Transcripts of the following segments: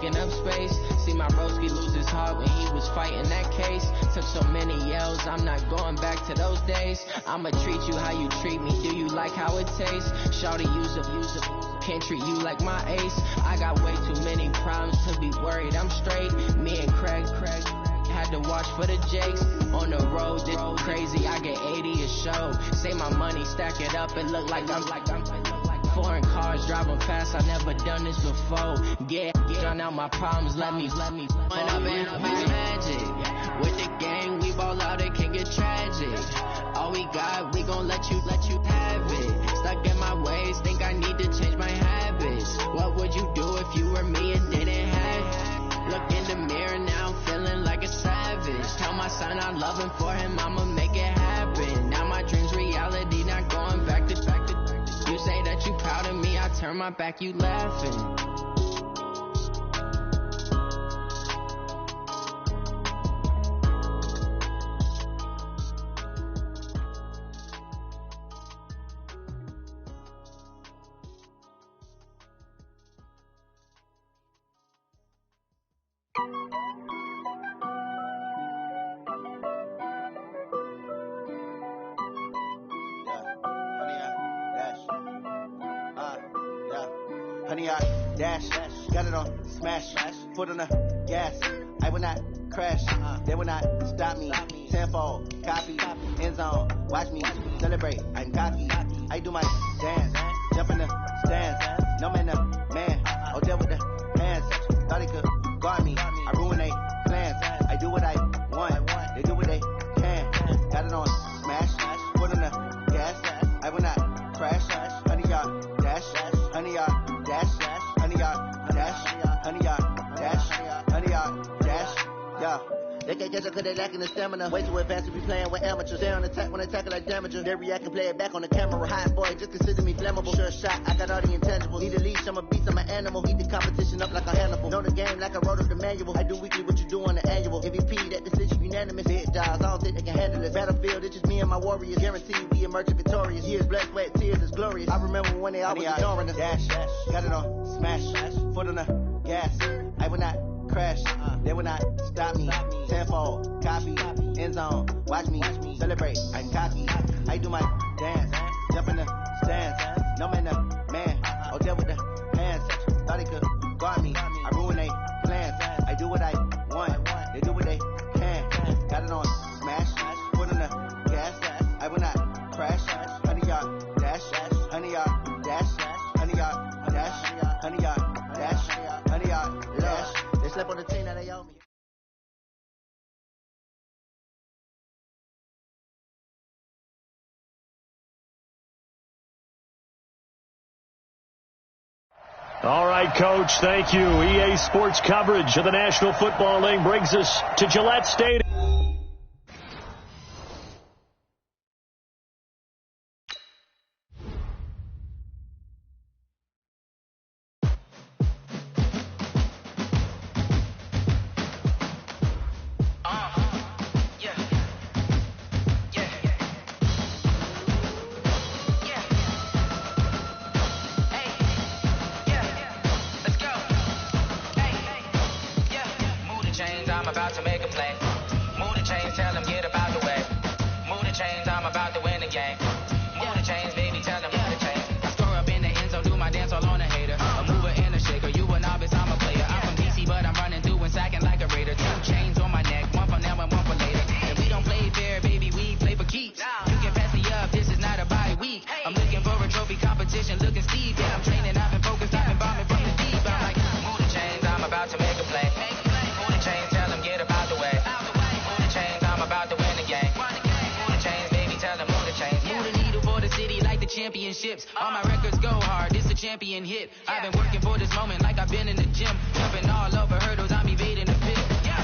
taking up space. See my broski lose his heart when he was fighting that case. Took so many yells, I'm not going back to those days. I'ma treat you how you treat me, do you like how it tastes? Shawty, use up, can't treat you like my ace. I got way too many problems to be worried, I'm straight. Me and Craig had to watch for the Jakes. On the road, this crazy, I get 80 a show. Say my money, stack it up, it look like I'm foreign cars, driving fast, I never done this before. Get drown out my problems, let me run up and be magic. With the gang, we ball out, it can get tragic. All we got, we gon' let you have it. Stuck in my ways, think I need to change my habits. What would you do if you were me and didn't have? Look in the mirror now, I'm feeling like a savage. Tell my son I'm loving for him, I'ma make it happen. Now my dream's reality, not going back to. You say that you proud of me, I turn my back, you laughing. Honey, I dash, got it on smash, foot on the gas. I will not crash, they will not stop me. Tenfold, copy, end zone, watch me celebrate. I'm cocky, I do my dance, jump in the stands. No man, the man, oh deal with the hands. Thought he could guard me, I ruin they plans. I do what I want, they do what they can. Got it on smash, foot on the gas. I will not crash, honey, y'all dash, honey, y'all. Dash, honey, y'all, dash, honey, y'all, dash, honey, y'all, dash, yeah. They can't catch up cause they lacking the stamina. Way too advanced to be playing with amateurs. They on attack when they tackle like damages. They react and play it back on the camera. Hot boy, just consider me flammable. Sure shot, I got all the intangibles. Need a leash, I'm a beast, I'm an animal. Heat the competition up like a Hannibal. Know the game like I wrote up the manual. I do weekly what you do on the annual. MVP, that decision unanimous. Big jobs, I don't think they can handle it. Battlefield, it's just me and my warriors. Guaranteed we emerge victorious. Years, blood, sweat, tears, it's glorious. I remember when they always ignoring us. Dash, got it on smash, foot on the gas. I will not crash, they will not stop me. Tenfold, copy, end zone, watch me celebrate. I'm cocky, I do my dance, jump in the stands. No man, the man, oh deal with the hands. Thought he could guard me, I ruin they plans. I do what I want, they do what they can. Got it on smash, foot on the gas. I will not crash, honey, y'all dash, honey, y'all dash, honey, y'all dash, honey, y'all dash, honey, y'all dash. They slept on the team that they owe me. All right, Coach, thank you. EA Sports coverage of the National Football League brings us to Gillette Stadium. Championships, all my records go hard, it's a champion hit. I've been working for this moment like I've been in the gym. Jumping all over hurdles, I'm evading the pit.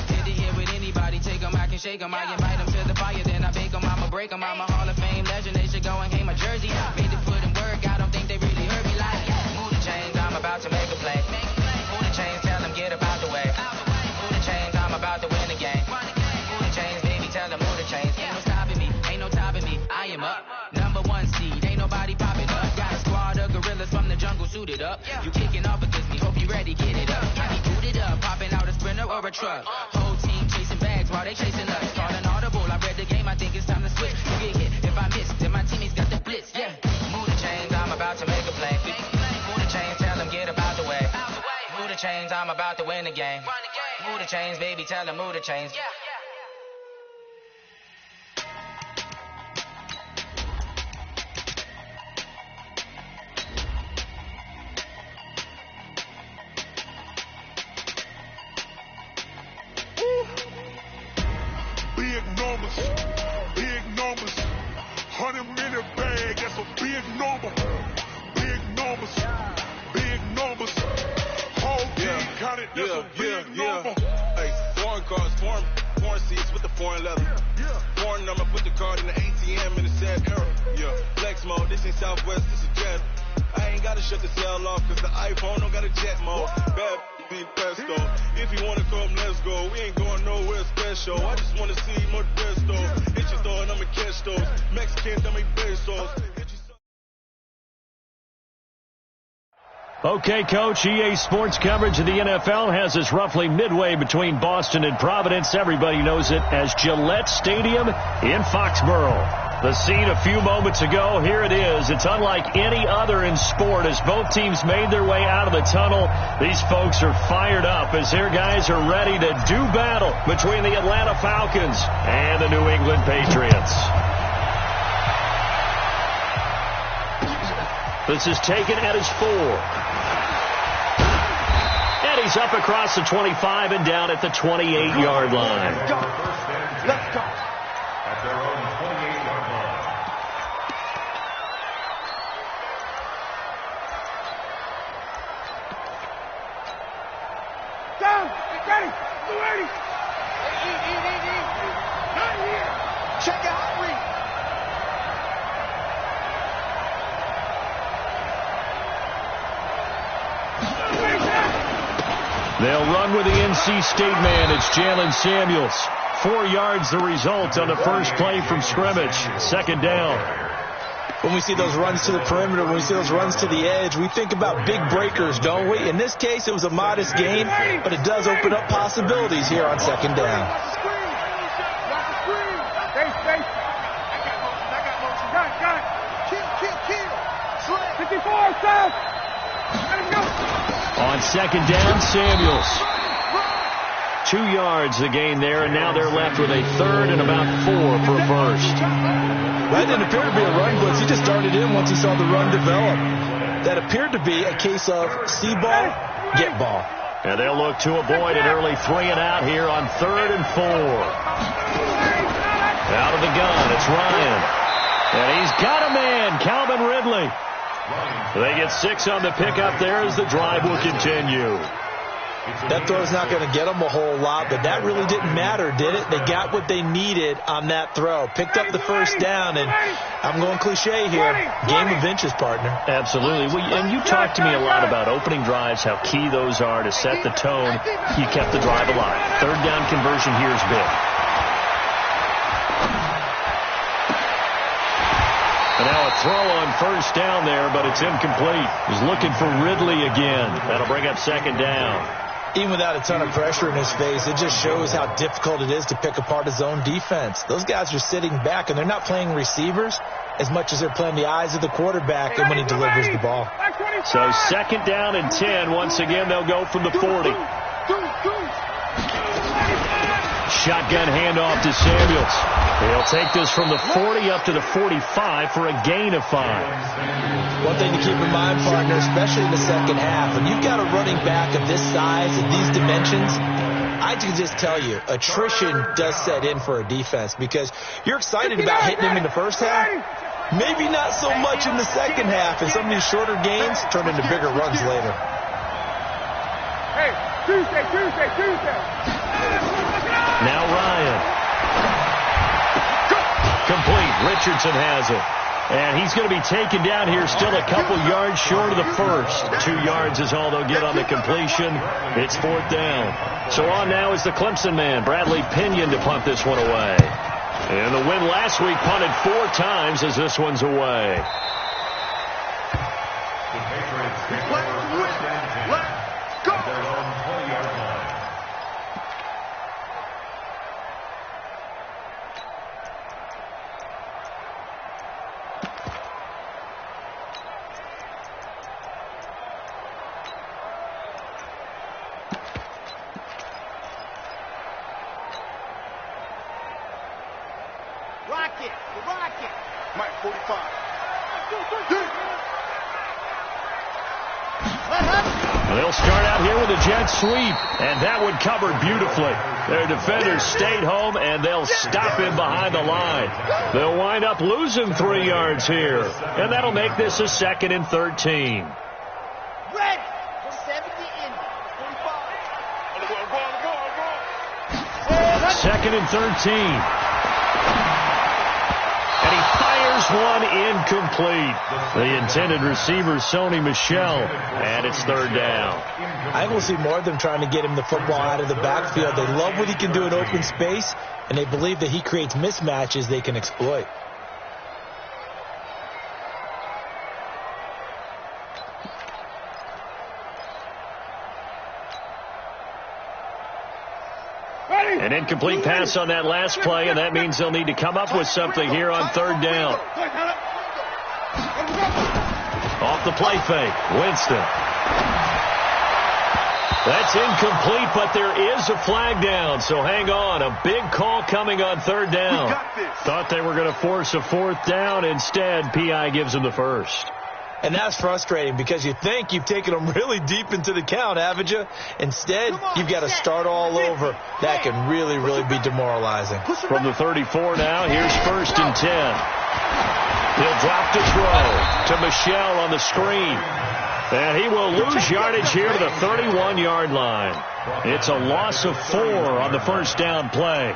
Did it here with anybody, take them, I can shake them. I invite them to the fire, then I bake them, I'ma break them. I'm a Hall of Fame legend, they should go and hang my jersey. Made the foot and work, I don't think they really heard me like, move the chains, I'm about to make a play. Move the chains, tell them get up out the way. Move the chains, I'm about to win the game. Move the chains, baby, tell them move the chains. Ain't no stopping me, ain't no topping me, I am up. Number one seed, ain't nobody popping up. Got a squad of gorillas from the jungle suited up. You kicking off against me, hope you ready, get it up. I be booted up, a truck. Whole team chasing bags while they chasing us. Calling audible, I read the game, I think it's time to switch. You get hit, if I miss, then my teammates got the blitz, yeah. Move the chains, I'm about to make a play. Move the chains, tell them get about the way. Move the chains, I'm about to win the game. Move the chains, baby, tell them move the chains. Big numbers, 100-minute bag, that's a big number. Big numbers, whole team counted, that's a big number. Hey, foreign cars, foreign seats with the foreign leather. Foreign number, put the card in the ATM in the sad era. Yeah, flex mode, this ain't Southwest, this is Jet. I ain't gotta shut the cell off, cause the iPhone don't got a jet mode. Bad be pesto. If you wanna come, let's go. We ain't going nowhere special. I just wanna see more resto. Hit your door and I'ma catch those. Mexicans, I make pesos. Okay, Coach, EA Sports coverage of the NFL has us roughly midway between Boston and Providence. Everybody knows it as Gillette Stadium in Foxborough. The scene a few moments ago, here it is. It's unlike any other in sport as both teams made their way out of the tunnel. These folks are fired up as their guys are ready to do battle between the Atlanta Falcons and the New England Patriots. This is taken at his 4. And he's up across the 25 and down at the 28-yard line. Let's go. At their own 28-yard line. Down, ready, 280. Not here. Check out, read. They'll run with the NC State man. It's Jalen Samuels. 4 yards the result on the first play from scrimmage. Second down. When we see those runs to the perimeter, when we see those runs to the edge, we think about big breakers, don't we? In this case, it was a modest gain, but it does open up possibilities here on second down. On second down, Samuels. 2 yards the gain there, and now they're left with a third and about 4 for first. That didn't appear to be a run blitz. He just started in once he saw the run develop. That appeared to be a case of see ball, get ball. And they'll look to avoid an early 3 and out here on 3rd and 4. Out of the gun, it's Ryan. And he's got a man, Calvin Ridley. They get 6 on the pickup there as the drive will continue. That throw's not going to get them a whole lot, but that really didn't matter, did it? They got what they needed on that throw. Picked up the first down, and I'm going cliche here. Game of inches, partner. Absolutely. And you talked to me a lot about opening drives, how key those are to set the tone. You kept the drive alive. Third down conversion here is big. And now a throw on first down there, but it's incomplete. He's looking for Ridley again. That'll bring up second down. Even without a ton of pressure in his face, it just shows how difficult it is to pick apart his own defense. Those guys are sitting back, and they're not playing receivers as much as they're playing the eyes of the quarterback and when he delivers the ball. So second down and 10. Once again, they'll go from the 40. Shotgun handoff to Samuels. He'll take this from the 40 up to the 45 for a gain of 5. One thing to keep in mind, partner, especially in the second half, when you've got a running back of this size and these dimensions, I can just tell you, attrition does set in for a defense because you're excited about hitting him in the first half. Maybe not so much in the second half, and some of these shorter gains turn into bigger runs later. Hey, Tuesday. Now Ryan. Complete. Richardson has it. And he's going to be taken down here still a couple yards short of the first. 2 yards is all they'll get on the completion. It's 4th down. So on now is the Clemson man, Bradley Pinion, to punt this one away. And the win last week punted 4 times as this one's away. 45. They'll start out here with a jet sweep, and that one covered beautifully. Their defenders stayed home, and they'll stop him behind the line. They'll wind up losing 3 yards here, and that'll make this a 2nd and 13. Red, 70 in, 45. 2nd and 13. And he fires one incomplete. The intended receiver, Sony Michel, and it's 3rd down. I will see more of them trying to get him the football out of the backfield. They love what he can do in open space, and they believe that he creates mismatches they can exploit. An incomplete pass on that last play, and that means they'll need to come up with something here on 3rd down. Off the play fake, Winston. That's incomplete, but there is a flag down, so hang on. A big call coming on 3rd down. Thought they were going to force a 4th down. Instead, P.I. gives them the first. And that's frustrating because you think you've taken them really deep into the count, haven't you? Instead, you've got to start all over. That can really, really be demoralizing. From the 34 now, here's 1st and 10. He'll drop to throw to Michel on the screen. And he will lose yardage here to the 31-yard line. It's a loss of 4 on the 1st down play.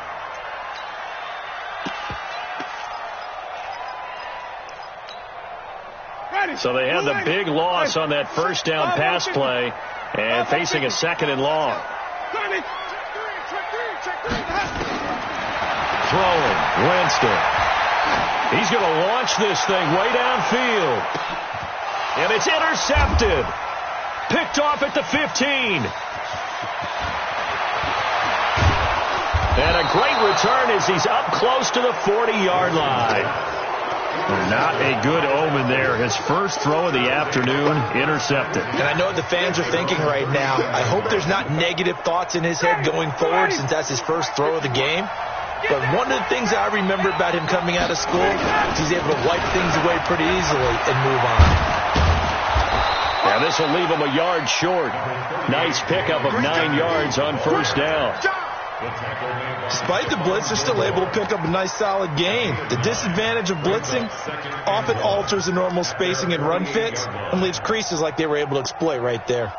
So they had the big loss on that 1st down pass play and facing a 2nd and long. Throwing, Winston. He's going to launch this thing way downfield. And it's intercepted. Picked off at the 15. And a great return as he's up close to the 40-yard line. Not a good omen there. His first throw of the afternoon intercepted. And I know what the fans are thinking right now. I hope there's not negative thoughts in his head going forward since that's his first throw of the game. But one of the things I remember about him coming out of school is he's able to wipe things away pretty easily and move on. And this will leave him a yard short. Nice pickup of 9 yards on 1st down. Despite the blitz, they're still able to pick up a nice solid gain. The disadvantage of blitzing often alters the normal spacing and run fits and leaves creases like they were able to exploit right there.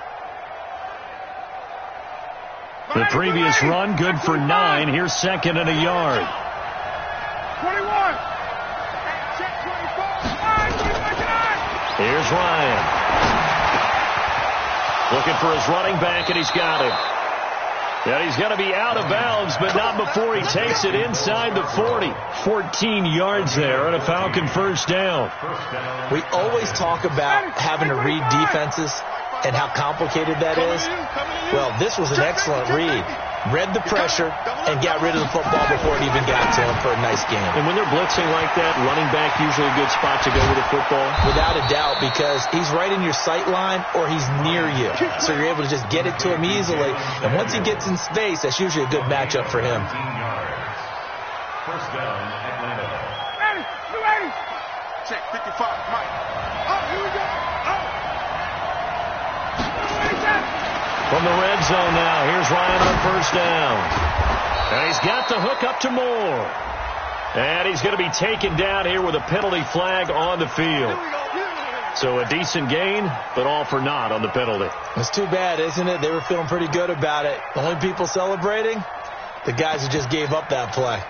The previous run good for 9. Here's 2nd and a yard. 21. Here's Ryan. Looking for his running back, and he's got him. And he's going to be out of bounds, but not before he takes it inside the 40. 14 yards there on a Falcon 1st down. We always talk about having to read defenses and how complicated that is. Well, this was an excellent read. Read the pressure and got rid of the football before it even got to him for a nice game. And when they're blitzing like that, running back usually a good spot to go with the football? Without a doubt, because he's right in your sight line or he's near you. So you're able to just get it to him easily. And once he gets in space, that's usually a good matchup for him. First down, Atlanta. Ready. Check 55, Mike. Oh, here we go. From the red zone now, here's Ryan on 1st down. And he's got the hook up to Moore. And he's going to be taken down here with a penalty flag on the field. So a decent gain, but all for naught on the penalty. It's too bad, isn't it? They were feeling pretty good about it. The only people celebrating, the guys who just gave up that play.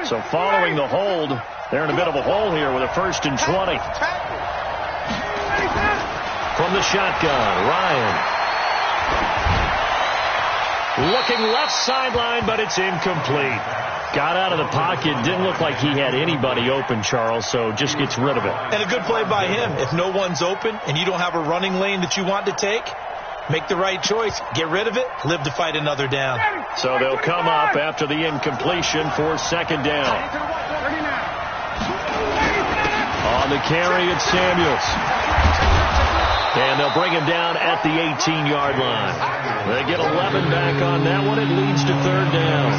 So following the hold, they're in a bit of a hole here with a 1st and 20. From the shotgun, Ryan. Looking left sideline, but it's incomplete. Got out of the pocket. Didn't look like he had anybody open, Charles, so just gets rid of it. And a good play by him. If no one's open and you don't have a running lane that you want to take, make the right choice. Get rid of it. Live to fight another down. So they'll come up after the incompletion for 2nd down. On the carry, it's Samuels. And they'll bring him down at the 18-yard line. They get 11 back on that one. It leads to third down.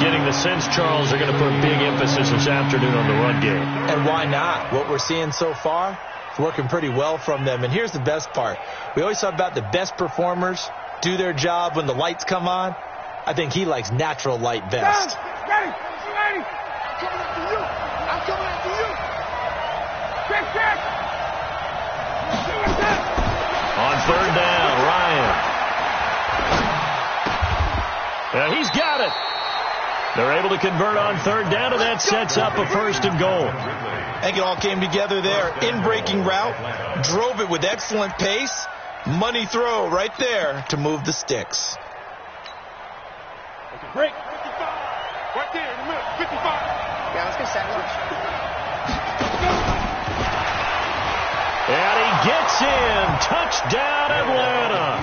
Getting the sense, Charles, they're going to put big emphasis this afternoon on the run game. And why not? What we're seeing so far is working pretty well from them. And here's the best part. We always talk about the best performers do their job when the lights come on. I think he likes natural light best. Ready. I'm coming after you. Check. On third down, Ryan. And he's got it. They're able to convert on third down, and that sets up a first and goal. I think it all came together there. In-breaking route, drove it with excellent pace. Money throw right there to move the sticks. Break. 55. Right there in the middle. 55. Yeah, let's get set. Watch. And he gets in. Touchdown, Atlanta.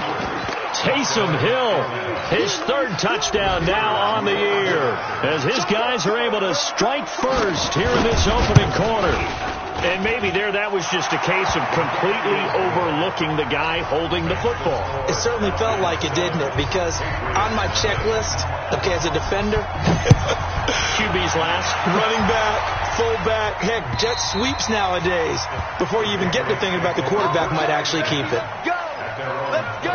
Taysom Hill, his third touchdown now on the year, as his guys are able to strike first here in this opening quarter. And maybe that was just a case of completely overlooking the guy holding the football. It certainly felt like it, didn't it? Because on my checklist, okay, as a defender, QB's last. Running back, fullback, heck, jet sweeps nowadays. Before you even get to thinking about the quarterback might actually keep it. Go! Let's go!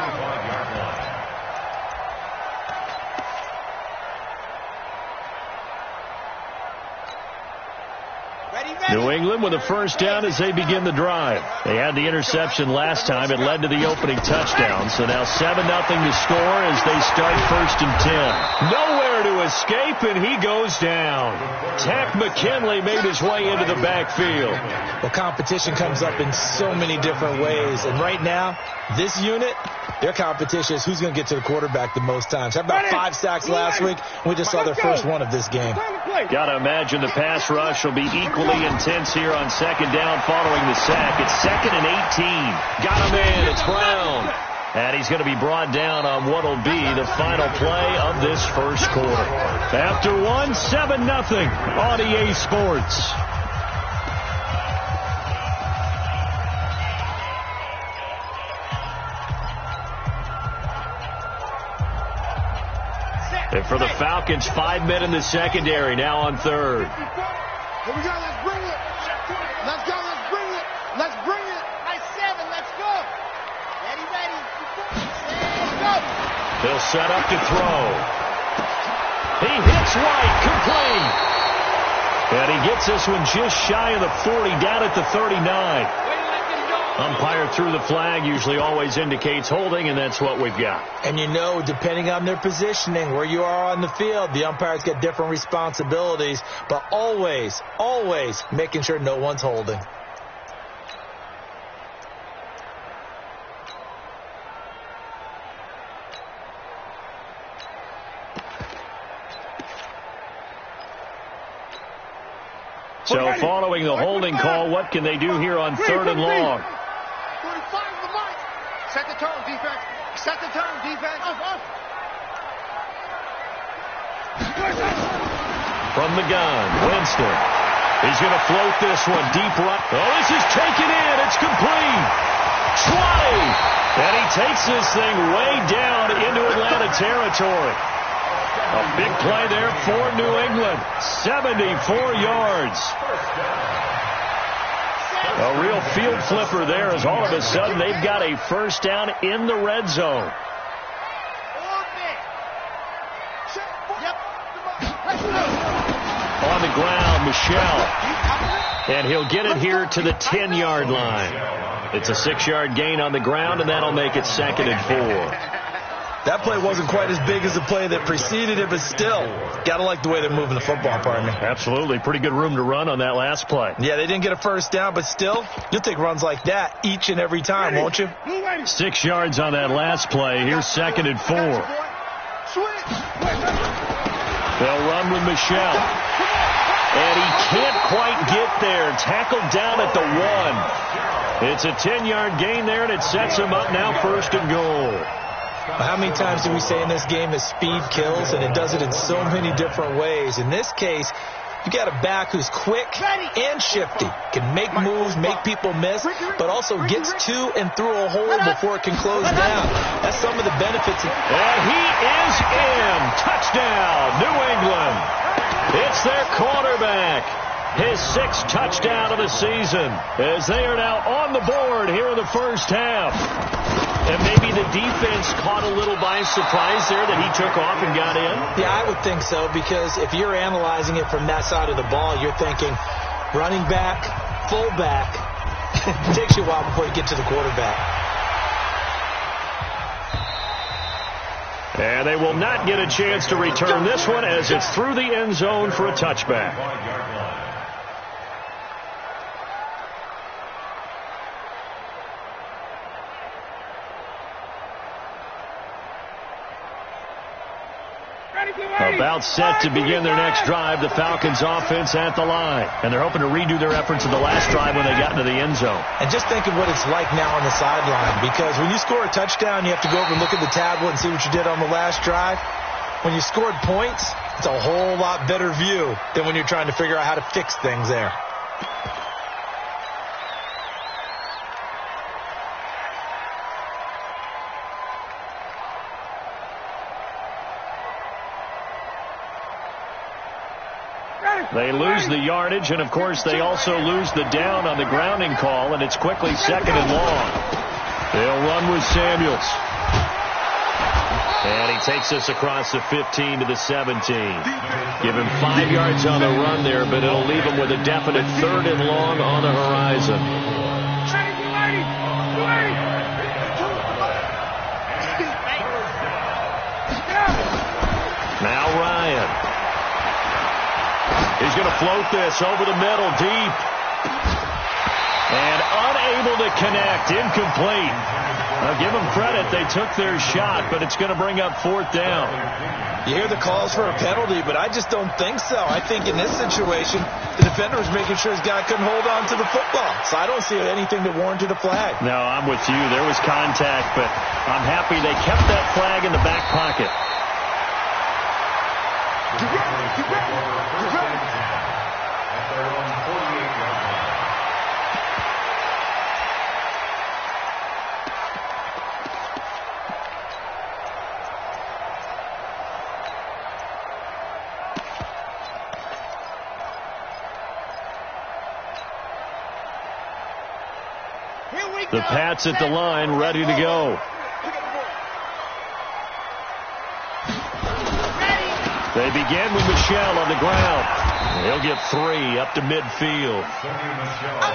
New England with a first down as they begin the drive. They had the interception last time. It led to the opening touchdown. So now 7-0 to score as they start first and 10. Nowhere to escape, and he goes down. Takk McKinley made his way into the backfield. Well, competition comes up in so many different ways. And right now, this unit, their competition is who's going to get to the quarterback the most times. How about 5 sacks last week? We just saw their first one of this game. Got to imagine the pass rush will be equally intense here on second down following the sack. It's 2nd and 18. Got him in. It's Brown. And he's going to be brought down on what will be the final play of this first quarter. After 7-0 on EA Sports. And for the Falcons, 5 men in the secondary, now on third. Here we go, let's bring it. Let's go, let's bring it. Let's bring it. Nice 7, let's go. Ready. Let's go. They'll set up to throw. He hits right, complete. And he gets this one just shy of the 40, down at the 39. Umpire threw the flag, usually always indicates holding, and that's what we've got. And you know, depending on their positioning, where you are on the field, the umpires get different responsibilities, but always making sure no one's holding. So following the holding call, what can they do here on third and long? Set the tone, defense. Set the tone, defense. From the gun, Winston. He's going to float this one deep right. Oh, this is taken in. It's complete. 20. And he takes this thing way down into Atlanta territory. A big play there for New England. 74 yards. A real field flipper there as all of a sudden they've got a first down in the red zone. On the ground, Michelle. And he'll get it here to the 10-yard line. It's a 6-yard gain on the ground, and that'll make it 2nd and 4. That play wasn't quite as big as the play that preceded it, but still, got to like the way they're moving the football, pardon me. Absolutely. Pretty good room to run on that last play. Yeah, they didn't get a first down, but still, you'll take runs like that each and every time, won't you? 6 yards on that last play. Here's 2nd and 4. They'll run with Michelle. And he can't quite get there. Tackled down at the 1. It's a 10-yard gain there, and it sets him up now 1st and goal. How many times do we say in this game that speed kills, and it does it in so many different ways? In this case, You got a back who's quick and shifty, can make moves, make people miss, but also gets to and through a hole before it can close down. That's some of the benefits. And he is in. Touchdown, New England. It's their quarterback. His 6th touchdown of the season as they are now on the board here in the first half. And maybe the defense caught a little by surprise there that he took off and got in? Yeah, I would think so, because if you're analyzing it from that side of the ball, you're thinking running back, fullback. It takes you a while before you get to the quarterback. And they will not get a chance to return this one as it's through the end zone for a touchback. About set to begin their next drive, the Falcons offense at the line. And they're hoping to redo their efforts of the last drive when they got into the end zone. And just think of what it's like now on the sideline, because when you score a touchdown, you have to go over and look at the tablet and see what you did on the last drive. When you scored points, it's a whole lot better view than when you're trying to figure out how to fix things there. They lose the yardage, and, of course, they also lose the down on the grounding call, and it's quickly 2nd and long. They'll run with Samuels. And he takes us across the 15 to the 17. Give him 5 yards on the run there, but it'll leave him with a definite 3rd and long on the horizon. Now Ryan. He's going to float this over the middle, deep. And unable to connect, incomplete. Now give them credit, they took their shot, but it's going to bring up 4th down. You hear the calls for a penalty, but I just don't think so. I think in this situation, the defender was making sure his guy couldn't hold on to the football. So I don't see anything that warranted a flag. No, I'm with you. There was contact, but I'm happy they kept that flag in the back pocket. The Pats at the line, ready to go. They begin with Michel on the ground. He'll get 3 up to midfield.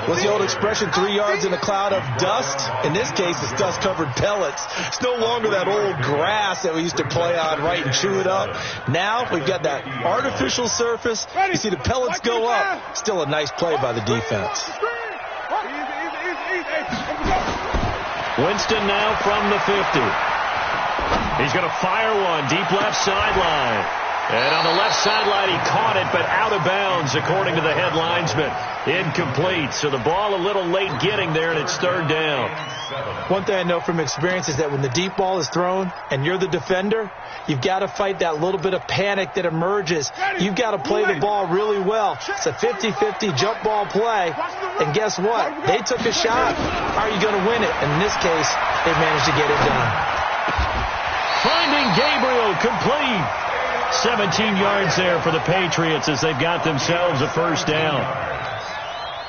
What's the old expression, 3 yards in a cloud of dust? In this case, it's dust-covered pellets. It's no longer that old grass that we used to play on, right, and chew it up. Now we've got that artificial surface. You see the pellets go up. Still a nice play by the defense. Winston now from the 50. He's going to fire one deep left sideline. And on the left sideline, he caught it, but out of bounds, according to the head linesman. Incomplete. So the ball a little late getting there, and it's 3rd down. One thing I know from experience is that when the deep ball is thrown and you're the defender, you've got to fight that little bit of panic that emerges. You've got to play the ball really well. It's a 50-50 jump ball play. And guess what? They took a shot. How are you going to win it? And in this case, they managed to get it done. Finding Gabriel, complete. 17 yards there for the Patriots as they've got themselves a 1st down.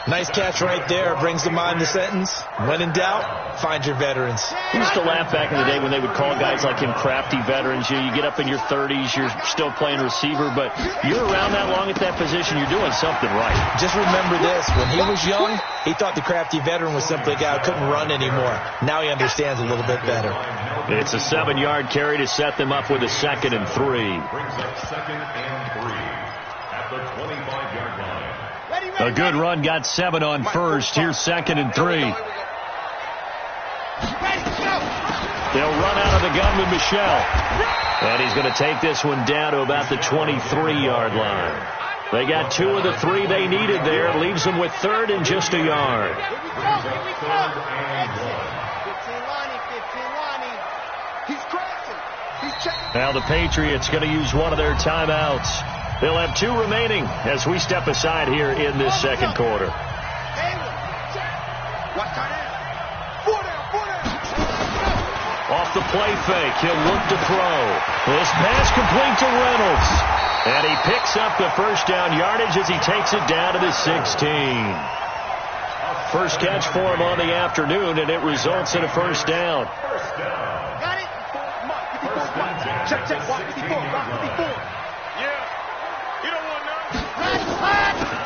Nice catch right there. Brings to mind the sentence, when in doubt, find your veterans. We used to laugh back in the day when they would call guys like him crafty veterans. You get up in your 30s, you're still playing receiver, but you're around that long at that position, you're doing something right. Just remember this. When he was young, he thought the crafty veteran was simply a guy who couldn't run anymore. Now he understands a little bit better. It's a 7-yard carry to set them up with a 2nd and 3. Brings up 2nd and 3 at the 25-yard line. A good run got 7 on first. Here's 2nd and 3. They'll run out of the gun with Michel. And he's going to take this one down to about the 23-yard line. They got 2 of the 3 they needed there. Leaves them with 3rd and just a yard. Now the Patriots going to use one of their timeouts. They'll have 2 remaining as we step aside here in this second quarter. Off the play fake, he'll look to throw. This pass complete to Reynolds. And he picks up the first down yardage as he takes it down to the 16. First catch for him on the afternoon, and it results in a first down. Got it? Check, 54.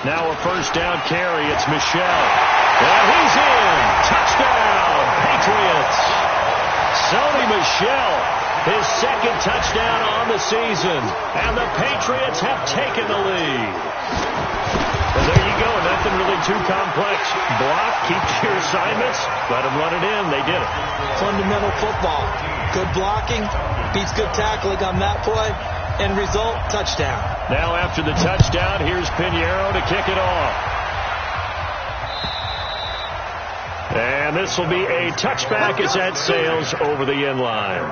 Now a first down carry. It's Michel. And he's in. Touchdown, Patriots. Sony Michel, his second touchdown on the season. And the Patriots have taken the lead. And there you go. Nothing really too complex. Block, keep to your assignments, let them run it in. They did it. Fundamental football. Good blocking, beats good tackling on that play, and result, touchdown. Now after the touchdown, here's Pinheiro to kick it off. And this will be a touchback as that sails over the end line.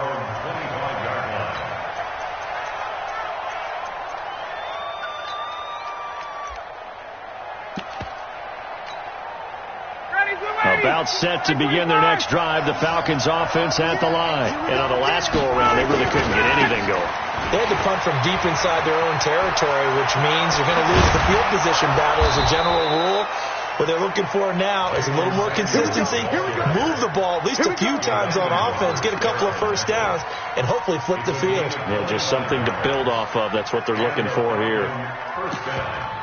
About set to begin their next drive, the Falcons offense at the line. And on the last go-around, they really couldn't get anything going. They had to punt from deep inside their own territory, which means you're going to lose the field position battle as a general rule. What they're looking for now is a little more consistency, move the ball at least a few times on offense, get a couple of first downs, and hopefully flip the field. Yeah, just something to build off of. That's what they're looking for here. First down.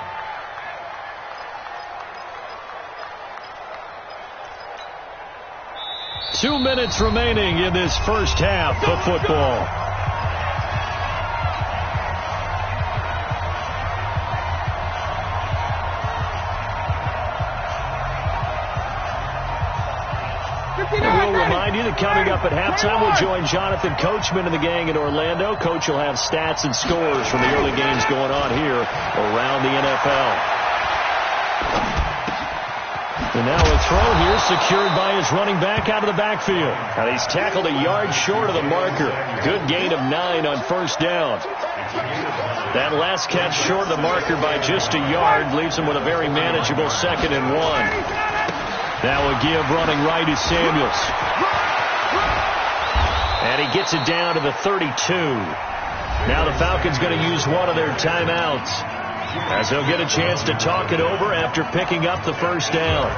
2 minutes remaining in this first half of football. We'll remind you that coming up at halftime, we'll join Jonathan Coachman and the gang in Orlando. Coach will have stats and scores from the early games going on here around the NFL. And now a throw here secured by his running back out of the backfield. And he's tackled a yard short of the marker. Good gain of 9 on first down. That last catch short of the marker by just a yard leaves him with a very manageable 2nd and 1. Now a give running right is Samuels. And he gets it down to the 32. Now the Falcons going to use one of their timeouts, as they'll get a chance to talk it over after picking up the first down.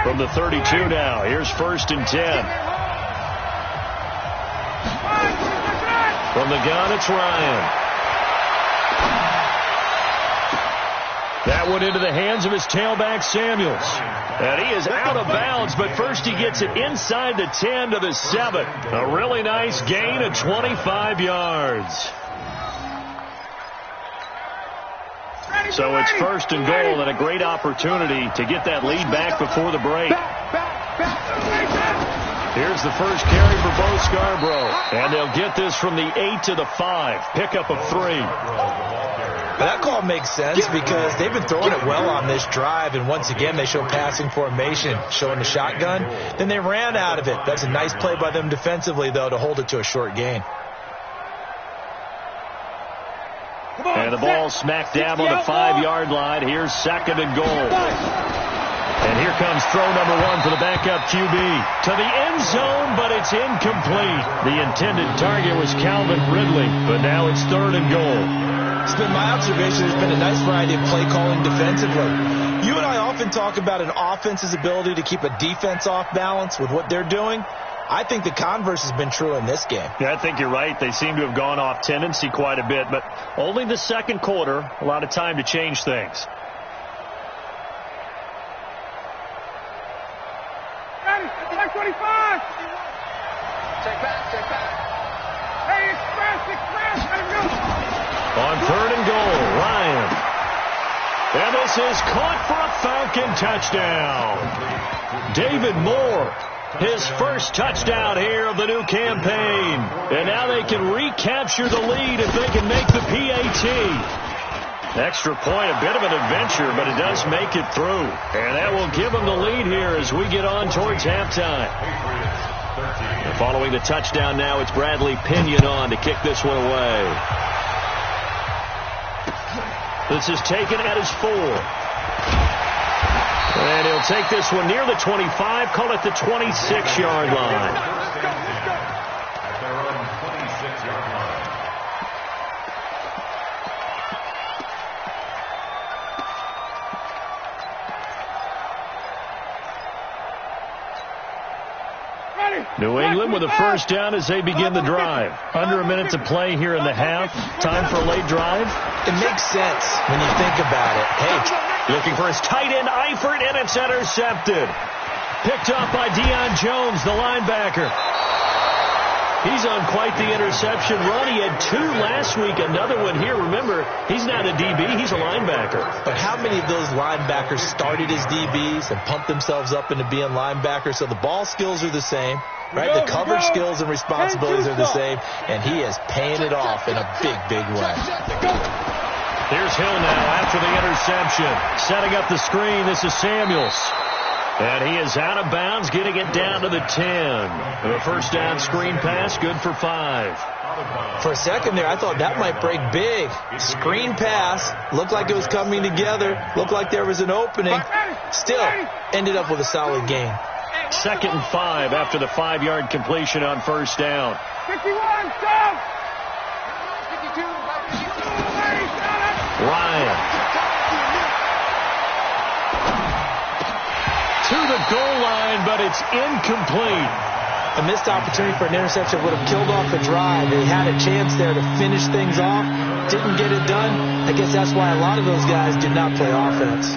From the 32 now, here's 1st and 10. From the gun, it's Ryan. That one into the hands of his tailback, Samuels. And he is out of bounds, but first he gets it inside the 10 to the 7. A really nice gain of 25 yards. So it's 1st and goal, and a great opportunity to get that lead back before the break. Here's the first carry for Bo Scarborough. And they'll get this from the 8 to the 5. Pickup of 3. That call makes sense because they've been throwing it well on this drive, and once again they show passing formation, showing the shotgun. Then they ran out of it. That's a nice play by them defensively, though, to hold it to a short gain. And the ball smack dab on the 5-yard line. Here's 2nd and goal. And here comes throw number 1 for the backup QB. To the end zone, but it's incomplete. The intended target was Calvin Ridley, but now it's 3rd and goal. It's been my observation there's been a nice variety of play calling defensively. You and I often talk about an offense's ability to keep a defense off balance with what they're doing. I think the converse has been true in this game. Yeah, I think you're right. They seem to have gone off tendency quite a bit, but only the second quarter, a lot of time to change things. Check 25. Check back. Hey, express. Let him go. On 3rd and goal, Ryan. And this is caught for a Falcon touchdown. David Moore, his first touchdown here of the new campaign. And now they can recapture the lead if they can make the PAT. Extra point, a bit of an adventure, but it does make it through. And that will give them the lead here as we get on towards halftime. Following the touchdown now, it's Bradley Pinion on to kick this one away. This is taken at his 4. And he'll take this one near the 25, call it the 26-yard line. At their own 26-yard line. New England with a first down as they begin the drive. Under a minute to play here in the half. Time for a late drive. It makes sense when you think about it. Hey, looking for his tight end, Eifert, and it's intercepted. Picked off by Deion Jones, the linebacker. He's on quite the interception run. He had 2 last week, another one here. Remember, he's not a DB, he's a linebacker. But how many of those linebackers started as DBs and pumped themselves up into being linebackers? So the ball skills are the same, right? The coverage skills and responsibilities are the same, and he is paying it off in a big, big way. Here's Hill now after the interception. Setting up the screen, this is Samuels. And he is out of bounds, getting it down to the 10. A first down screen pass, good for 5. For a second there, I thought that might break big. Screen pass, looked like it was coming together, looked like there was an opening. Still, ended up with a solid gain. 2nd and 5 after the 5-yard completion on first down. 51, stop! 52, Ryan. To the goal line, but it's incomplete. A missed opportunity for an interception would have killed off the drive. They had a chance there to finish things off. Didn't get it done. I guess that's why a lot of those guys did not play offense.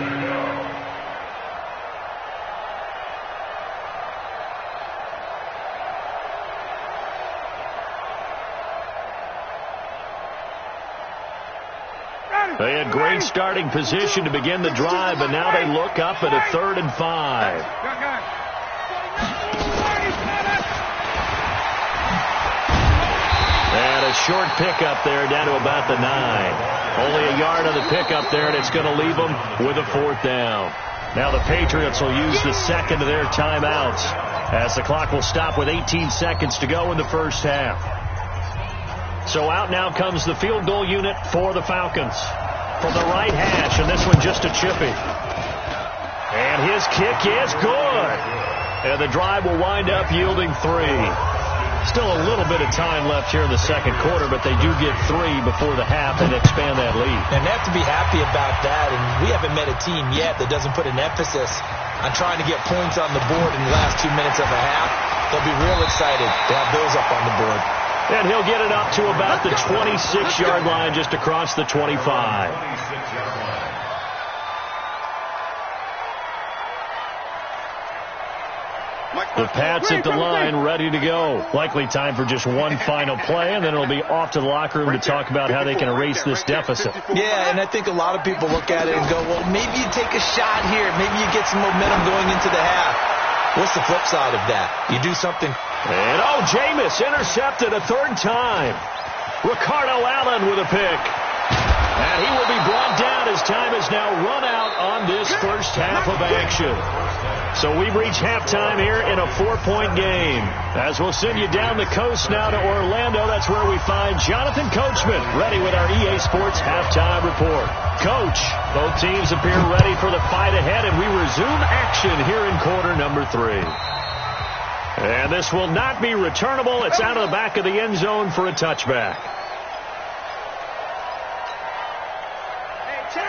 They had great starting position to begin the drive, but now they look up at a 3rd and 5. And a short pickup there down to about the 9. Only a yard on the pickup there, and it's going to leave them with a 4th down. Now the Patriots will use the second of their timeouts as the clock will stop with 18 seconds to go in the first half. So out now comes the field goal unit for the Falcons. From the right hash, and this one just a chippy. And his kick is good. And the drive will wind up yielding 3. Still a little bit of time left here in the second quarter, but they do get 3 before the half and expand that lead. And they have to be happy about that, and we haven't met a team yet that doesn't put an emphasis on trying to get points on the board in the last 2 minutes of a half. They'll be real excited to have those up on the board. And he'll get it up to about the 26-yard line, just across the 25. The Pats at the line, ready to go. Likely time for just one final play, and then it'll be off to the locker room to talk about how they can erase this deficit. Yeah, and I think a lot of people look at it and go, well, maybe you take a shot here. Maybe you get some momentum going into the half. What's the flip side of that? You do something. And Jameis intercepted a 3rd time. Ricardo Allen with a pick. And he will be brought down as time is now run out on this first half of action. So we've reached halftime here in a 4-point game. As we'll send you down the coast now to Orlando, that's where we find Jonathan Coachman, ready with our EA Sports halftime report. Coach, both teams appear ready for the fight ahead, and we resume action here in quarter number 3. And this will not be returnable. It's out of the back of the end zone for a touchback.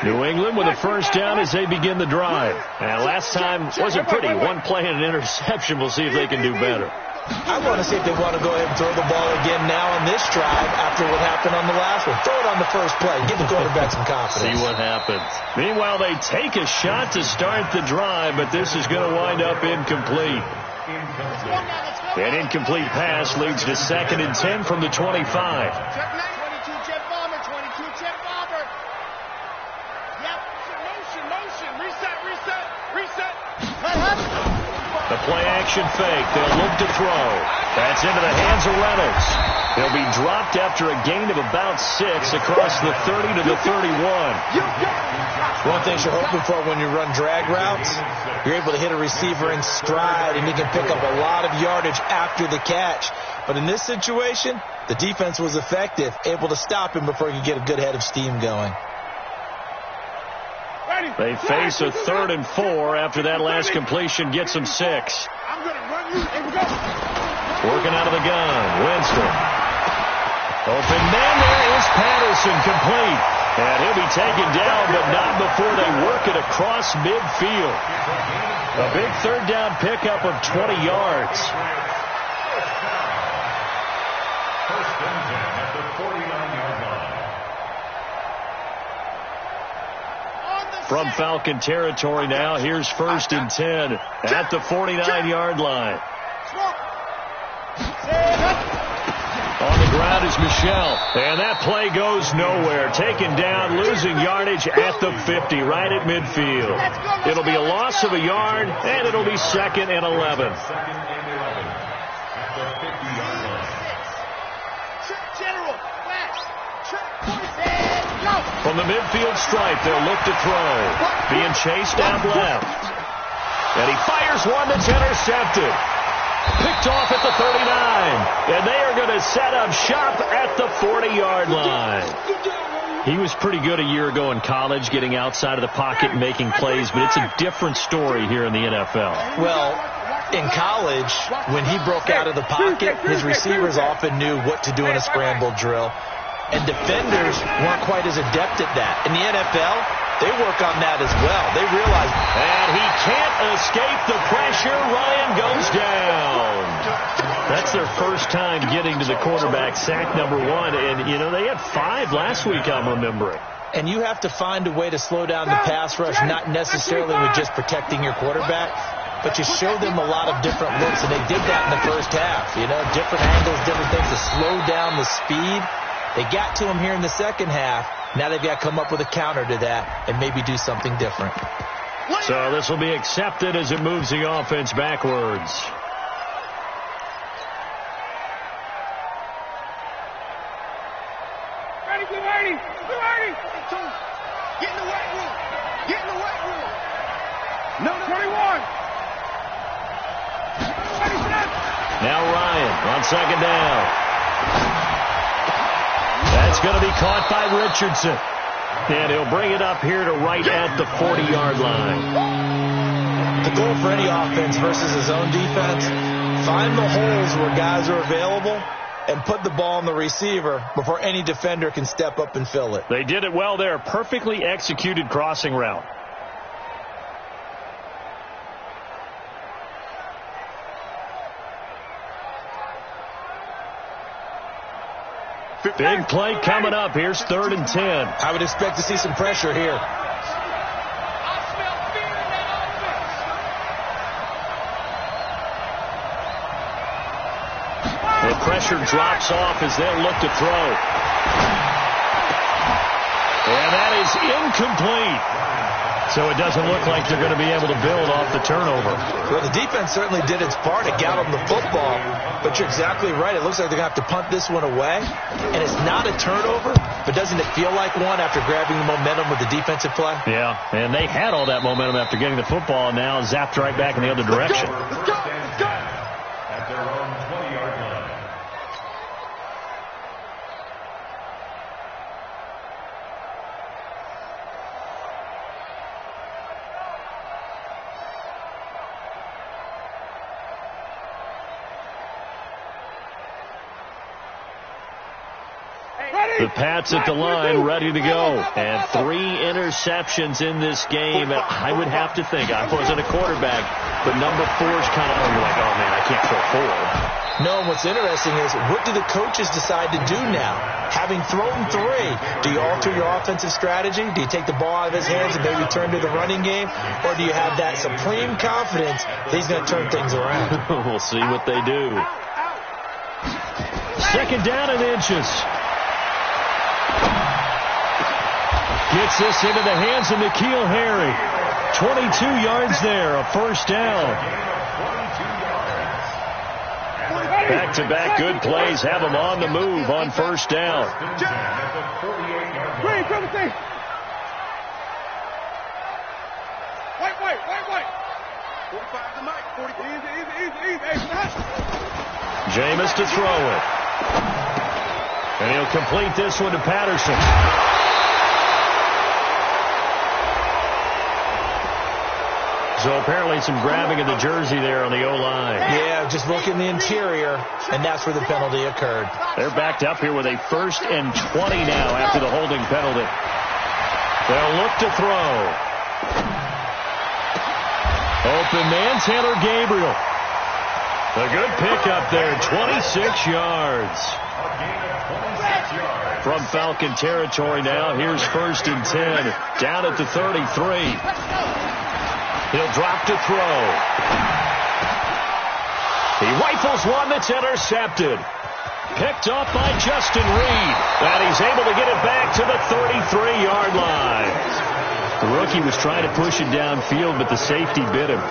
New England with a first down as they begin the drive. And last time wasn't pretty. 1 play and an interception. We'll see if they can do better. I want to see if they want to go ahead and throw the ball again now on this drive after what happened on the last one. Throw it on the first play. Give the quarterback some confidence. See what happens. Meanwhile, they take a shot to start the drive, but this is going to wind up incomplete. An incomplete pass leads to 2nd and 10 from the 25. 22 jet bomber, 22 jet bomber. Yep, motion, reset. The play action fake. They'll look to throw. That's into the hands of Reynolds. He'll be dropped after a gain of about 6 across the 30 to the 31. One thing you're hoping for when you run drag routes, you're able to hit a receiver in stride, and you can pick up a lot of yardage after the catch. But in this situation, the defense was effective, able to stop him before he could get a good head of steam going. They face a 3rd and 4 after that last completion gets them 6. I'm going to run you. Here we go. Working out of the gun, Winston. Open man, there is Patterson, complete. And he'll be taken down, but not before they work it across midfield. A big 3rd down pickup of 20 yards. First and 10 at the 49-yard line. From Falcon territory now, here's 1st and 10 at the 49-yard line. On the ground is Michel, and that play goes nowhere. Taken down, losing yardage at the 50, right at midfield. It'll be a loss of a yard, and it'll be 2nd and 11. Second and 11 at the 50-yard line. From the midfield stripe, they'll look to throw. Being chased out left. And he fires one that's intercepted. Picked off at the 39. And they are going to set up shop at the 40-yard line. He was pretty good a year ago in college, getting outside of the pocket and making plays, but it's a different story here in the NFL. Well, in college, when he broke out of the pocket, his receivers often knew what to do in a scramble drill. And defenders weren't quite as adept at that. In the NFL, they work on that as well. They realize, and he can't escape the pressure. Ryan goes down. That's their first time getting to the quarterback, sack number 1. And, you know, they had 5 last week, I'm remembering. And you have to find a way to slow down the pass rush, not necessarily with just protecting your quarterback, but you show them a lot of different looks. And they did that in the first half. You know, different angles, different things to slow down the speed. They got to him here in the second half. Now they've got to come up with a counter to that and maybe do something different. So this will be accepted as it moves the offense backwards. Ready, get ready. Get ready. Get in the weight room. Get in the weight room. No, 21. Now Ryan on 2nd down. That's going to be caught by Richardson. And he'll bring it up here to right at the 40-yard line. The goal for any offense versus his own defense, find the holes where guys are available and put the ball on the receiver before any defender can step up and fill it. They did it well there. Perfectly executed crossing route. Big play coming up. Here's 3rd and 10. I would expect to see some pressure here. The pressure drops off as they'll look to throw. And that is incomplete. So it doesn't look like they're going to be able to build off the turnover. Well, the defense certainly did its part. It got them the football. But you're exactly right. It looks like they're going to have to punt this one away. And it's not a turnover, but doesn't it feel like one after grabbing the momentum with the defensive play? Yeah, and they had all that momentum after getting the football, and now zapped right back in the other direction. Let's go. At their own 20-yard line. The Pats at the line, ready to go. And 3 interceptions in this game. I would have to think, I wasn't a quarterback, but number 4 is kind of like, oh, man, I can't throw 4. No, and what's interesting is, what do the coaches decide to do now? Having thrown 3, do you alter your offensive strategy? Do you take the ball out of his hands and maybe turn to the running game? Or do you have that supreme confidence that he's going to turn things around? We'll see what they do. 2nd down and inches. Gets this into the hands of N'Keal Harry. 22 yards there, a 1st down. Back-to-back good plays have them on the move on first down. Green, come and see. Wait. 45 to Mike. 40. Easy. Jameis to throw it. And he'll complete this one to Patterson. So apparently some grabbing of the jersey there on the O-line. Yeah, just look in the interior, and that's where the penalty occurred. They're backed up here with a 1st and 20 now after the holding penalty. They'll look to throw. Open man, Taylor Gabriel. A good pickup there, 26 yards. From Falcon territory now, here's 1st and 10. Down at the 33. He'll drop to throw. He rifles one that's intercepted. Picked off by Justin Reed. And he's able to get it back to the 33-yard line. The rookie was trying to push it downfield, but the safety bit him.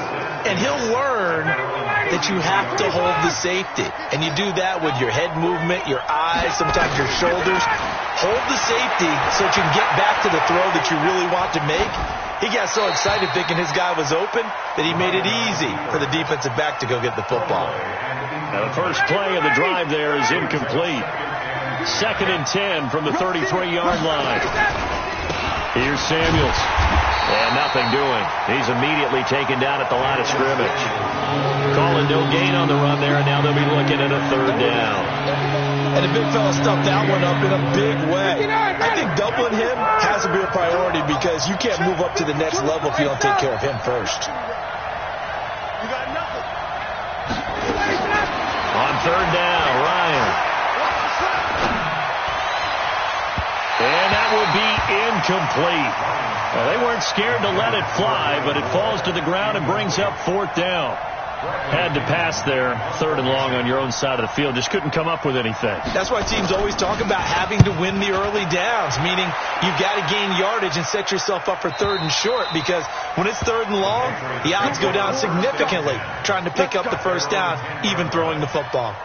And he'll learn that you have to hold the safety. And you do that with your head movement, your eyes, sometimes your shoulders. Hold the safety so that you can get back to the throw that you really want to make. He got so excited thinking his guy was open that he made it easy for the defensive back to go get the football. Now the first play of the drive there is incomplete. 2nd and 10 from the 33-yard line. Here's Samuels. And nothing doing. He's immediately taken down at the line of scrimmage. Calling no gain on the run there, and now they'll be looking at a 3rd down. And the big fella stuffed that one up in a big way. I think doubling him has to be a priority because you can't move up to the next level if you don't take care of him first. On 3rd down, Ryan. And that would be incomplete. Well, they weren't scared to let it fly, but it falls to the ground and brings up 4th down. Had to pass there, 3rd and long on your own side of the field. Just couldn't come up with anything. That's why teams always talk about having to win the early downs, meaning you've got to gain yardage and set yourself up for 3rd and short, because when it's 3rd and long, the odds go down significantly trying to pick up the 1st down, even throwing the football.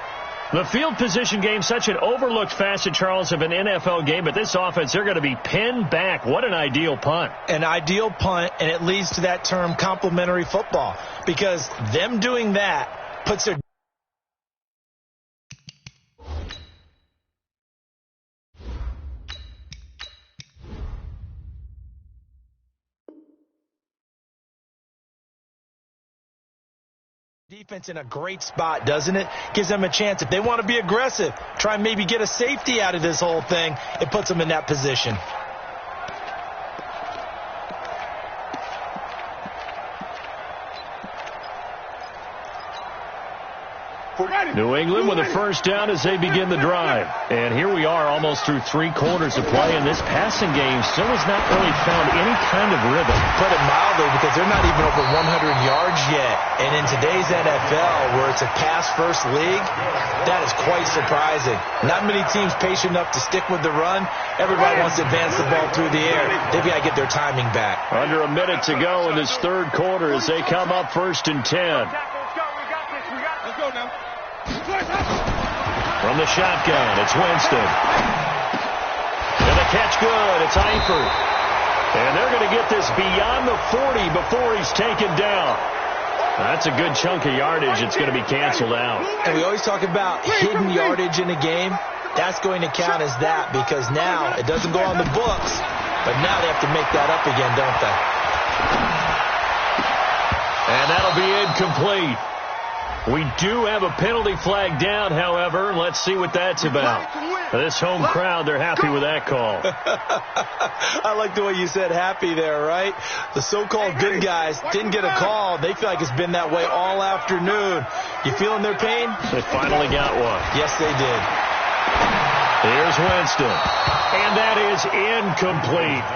The field position game, such an overlooked facet, Charles, of an NFL game, but this offense, they're going to be pinned back. What an ideal punt. An ideal punt, and it leads to that term complementary football, because them doing that puts their defense in a great spot, doesn't it? Gives them a chance. If they want to be aggressive, try and maybe get a safety out of this whole thing, it puts them in that position. New England with a 1st down as they begin the drive. And here we are almost through 3 quarters of play, and this passing game still has not really found any kind of rhythm. Put it mildly, because they're not even over 100 yards yet. And in today's NFL, where it's a pass-first league, that is quite surprising. Not many teams patient enough to stick with the run. Everybody wants to advance the ball through the air. They've got to get their timing back. Under a minute to go in this 3rd quarter as they come up 1st and 10. Let's go now. From the shotgun, it's Winston. And the catch good, it's Eifert. And they're going to get this beyond the 40 before he's taken down. That's a good chunk of yardage. It's going to be canceled out. And we always talk about hidden yardage in a game. That's going to count as that, because now it doesn't go on the books, but now they have to make that up again, don't they? And that'll be incomplete. We do have a penalty flag down, however. Let's see what that's about. This home crowd, they're happy with that call. I like the way you said happy there, right? The so-called good guys didn't get a call. They feel like it's been that way all afternoon. You feeling their pain? They finally got one. Yes, they did. Here's Winston. And that is incomplete.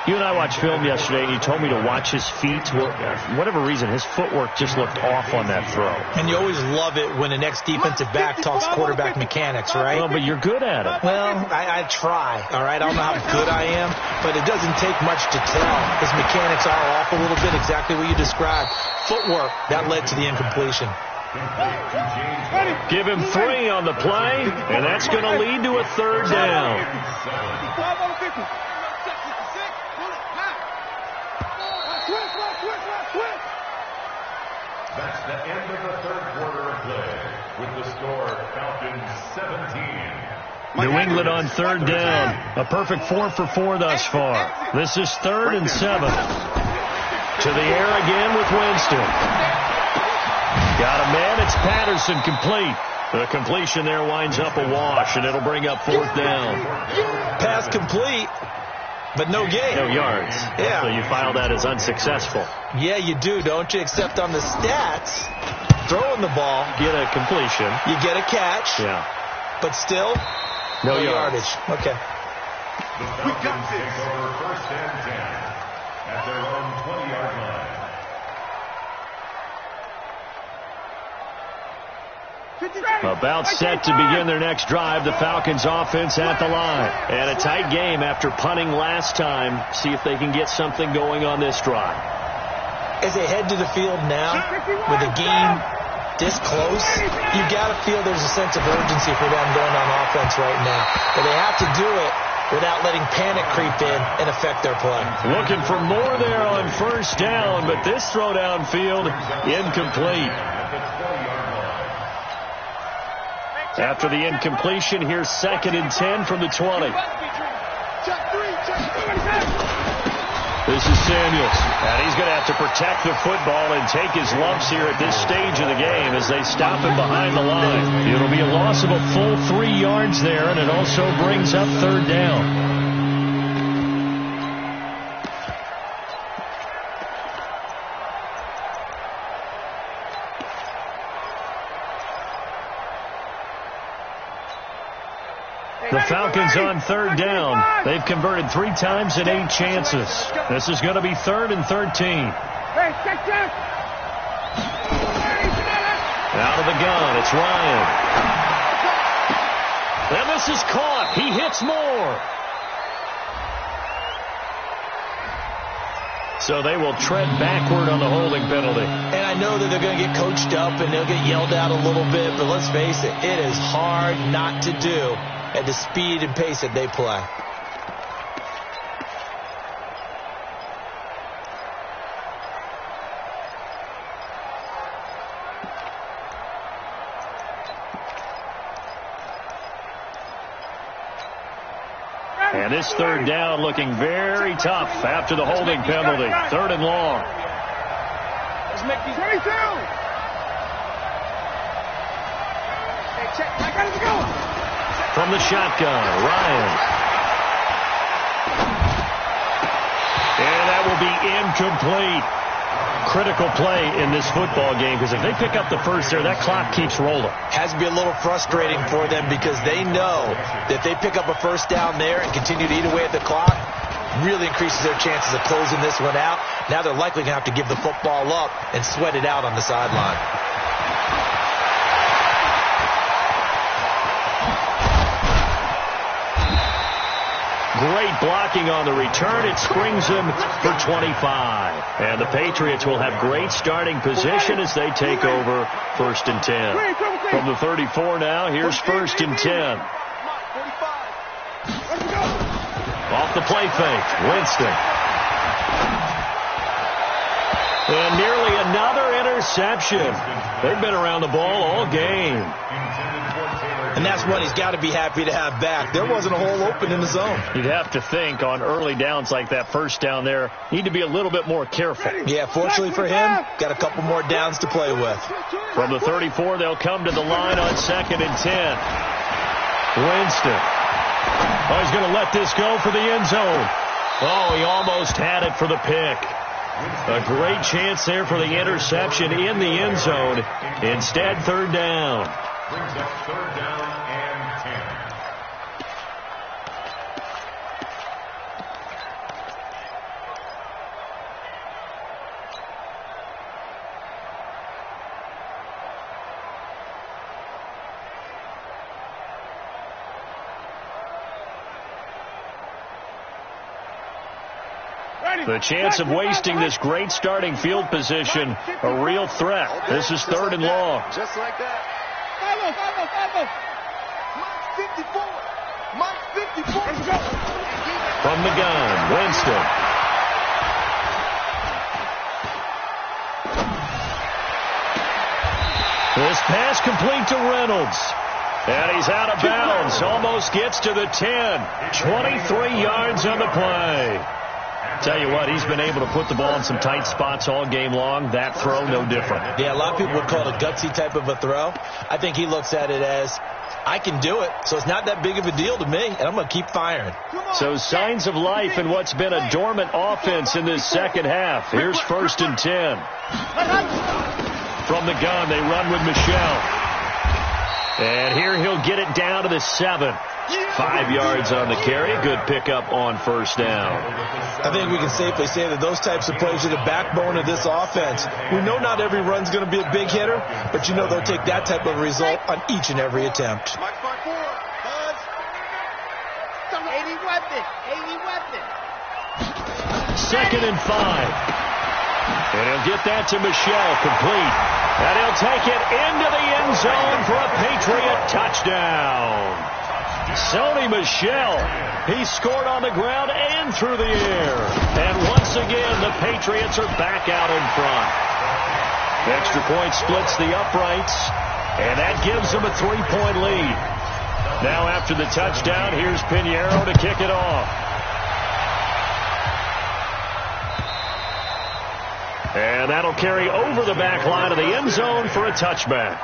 You and I watched film yesterday, and you told me to watch his feet. For whatever reason, his footwork just looked off on that throw. And you always love it when the next defensive back talks quarterback mechanics, right? Well, but you're good at it. Well, I try, all right? I don't know how good I am, but it doesn't take much to tell. His mechanics are off a little bit, exactly what you described. Footwork, that led to the incompletion. Give him 3 on the play, and that's going to lead to a third down. That's the end of the third quarter of play. With the score, Falcons 17. New England on third down. A perfect 4 for 4 thus far. This is 3rd and 7. To the air again with Winston. Got a man. It's Patterson complete. The completion there winds up a wash, and it'll bring up 4th down. Pass complete, but no gain. No yards. Yeah. So you file that as unsuccessful. Yeah, you do, don't you? Except on the stats, throwing the ball. Get a completion. You get a catch. Yeah. But still, no yardage. Okay. The Falcons take over 1st and 10 at their own 20-yard line. About set to begin their next drive. The Falcons offense at the line. And a tight game after punting last time. See if they can get something going on this drive. As they head to the field now, with the game this close, you got to feel there's a sense of urgency for them going on offense right now. But they have to do it without letting panic creep in and affect their play. Looking for more there on 1st down, but this throw downfield incomplete. After the incompletion, here's 2nd and 10 from the 20. This is Samuels, and he's going to have to protect the football and take his lumps here at this stage of the game as they stop him behind the line. It'll be a loss of a full 3 yards there, and it also brings up 3rd down. The Falcons on 3rd down. They've converted 3 times in 8 chances. This is going to be 3rd and 13. Out of the gun, it's Ryan. And this is caught. He hits more. So they will tread backward on the holding penalty. And I know that they're going to get coached up and they'll get yelled at a little bit, but let's face it, it is hard not to do at the speed and pace that they play. And this 3rd down looking very tough after the holding penalty. 3rd and long. Let's make these 22. Hey, check. I got it going. From the shotgun, Ryan. And that will be incomplete. Critical play in this football game because if they pick up the first there, that clock keeps rolling. Has to be a little frustrating for them because they know that if they pick up a 1st down there and continue to eat away at the clock, really increases their chances of closing this one out. Now they're likely going to have to give the football up and sweat it out on the sideline. Great blocking on the return. It springs them for 25. And the Patriots will have great starting position as they take over 1st and 10. From the 34 now, here's 1st and 10. Off the play fake, Winston. And nearly another interception. They've been around the ball all game. And that's what he's got to be happy to have back. There wasn't a hole open in the zone. You'd have to think on early downs like that 1st down there, need to be a little bit more careful. Yeah, fortunately for him, got a couple more downs to play with. From the 34, they'll come to the line on 2nd and 10. Winston. Oh, he's going to let this go for the end zone. Oh, he almost had it for the pick. A great chance there for the interception in the end zone. Instead, 3rd down. Brings up 3rd down and 10. Ready. The chance of wasting this great starting field position, a real threat. This is third and long. Just like that. Mike 54. From the gun, Winston. This pass complete to Reynolds. And he's out of bounds. Almost gets to the 10. 23 yards on the play. Tell you what, he's been able to put the ball in some tight spots all game long. That throw, no different. Yeah, a lot of people would call it a gutsy type of a throw. I think he looks at it as, I can do it, so it's not that big of a deal to me, and I'm going to keep firing. So signs of life in what's been a dormant offense in this second half. Here's 1st and 10. From the gun, they run with Michelle. And here he'll get it down to the 7. 5 yards on the carry. Good pickup on first down. I think we can safely say that those types of plays are the backbone of this offense. We know not every run's going to be a big hitter, but you know they'll take that type of result on each and every attempt. 80 weapon. 2nd and 5. And he'll get that to Michelle, complete. And he'll take it into the end zone for a Patriot touchdown. Sony Michel, he scored on the ground and through the air. And once again, the Patriots are back out in front. Extra point splits the uprights, and that gives them a 3-point lead. Now after the touchdown, here's Pinheiro to kick it off. And that'll carry over the back line of the end zone for a touchback.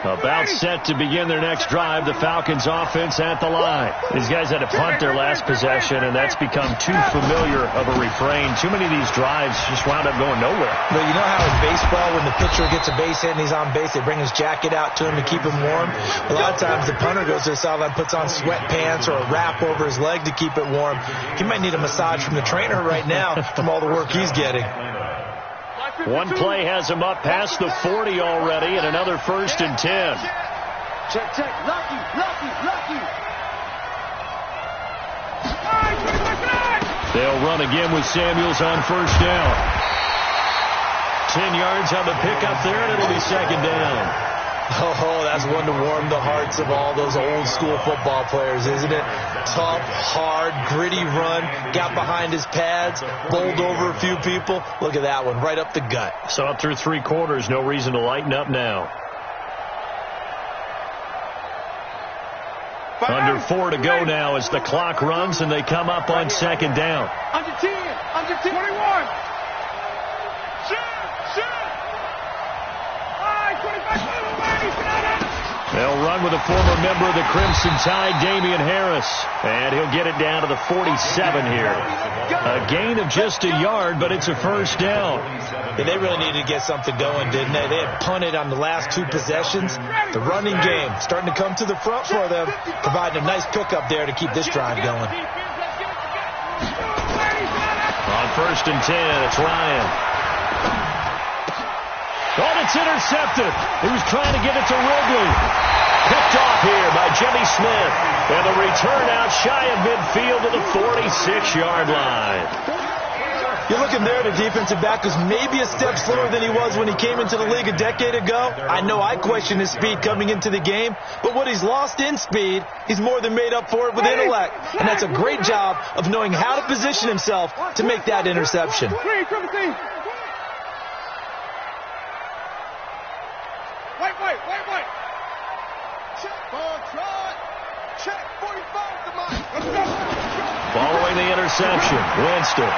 About set to begin their next drive, the Falcons offense at the line. These guys had to punt their last possession, and that's become too familiar of a refrain. Too many of these drives just wound up going nowhere. Well, you know how in baseball, when the pitcher gets a base hit and he's on base, they bring his jacket out to him to keep him warm? A lot of times the punter goes to the sideline, puts on sweatpants or a wrap over his leg to keep it warm. He might need a massage from the trainer right now from all the work he's getting. One play has him up past the 40 already, and another 1st and 10. Check. Lucky. They'll run again with Samuels on first down. 10 yards on the pickup there, and it'll be 2nd down. Oh, that's one to warm the hearts of all those old school football players, isn't it? Tough, hard, gritty run, got behind his pads, bowled over a few people. Look at that one, right up the gut. So up through 3 quarters, no reason to lighten up now. Under 4 to go now as the clock runs and they come up on 2nd down. Under 10, under 21. They'll run with a former member of the Crimson Tide, Damian Harris. And he'll get it down to the 47 here. A gain of just a yard, but it's a 1st down. Yeah, they really needed to get something going, didn't they? They had punted on the last 2 possessions. The running game starting to come to the front for them, providing a nice pickup there to keep this drive going. On 1st and 10, it's Ryan. Oh, it's intercepted. He was trying to get it to Wrigley. Picked off here by Jimmy Smith. And the return out shy of midfield to the 46-yard line. You're looking there, the defensive back was maybe a step slower than he was when he came into the league a decade ago. I know I questioned his speed coming into the game, but what he's lost in speed, he's more than made up for it with intellect. And that's a great job of knowing how to position himself to make that interception. Wait. Check, ball, try. Check, 45 to Mike. Following the interception, Winston.